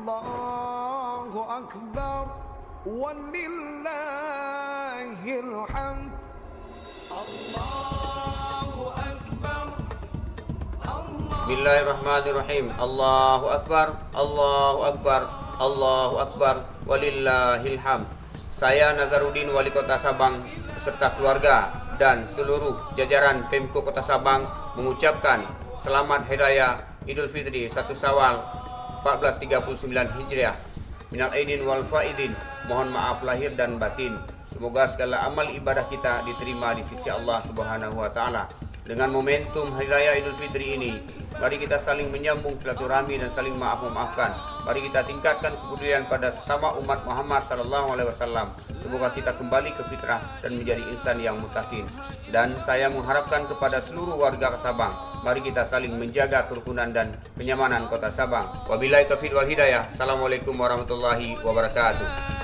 Allahu Akbar, walillahil hamd. Allahu Akbar. Bismillahirrahmanirrahim. Allahu Akbar, Allahu Akbar, Allahu Akbar, walillahil hamd. Saya Nazarudin, Wali Kota Sabang, beserta keluarga dan seluruh jajaran Pemko Kota Sabang mengucapkan Selamat Hari Raya Idul Fitri 1 Syawal 1439 Hijriah. Minal aidin wal faidin. Mohon maaf lahir dan batin. Semoga segala amal ibadah kita diterima di sisi Allah Subhanahu wa taala. Dengan momentum Hari Raya Idul Fitri ini, mari kita saling menyambung silaturahmi dan saling maaf-memaafkan. Mari kita tingkatkan kepedulian pada sesama umat Muhammad sallallahu alaihi wasallam. Semoga kita kembali ke fitrah dan menjadi insan yang mutakin. Dan saya mengharapkan kepada seluruh warga Sabang, mari kita saling menjaga kerukunan dan kenyamanan Kota Sabang. Wabillahi taufiq wal hidayah. Assalamualaikum warahmatullahi wabarakatuh.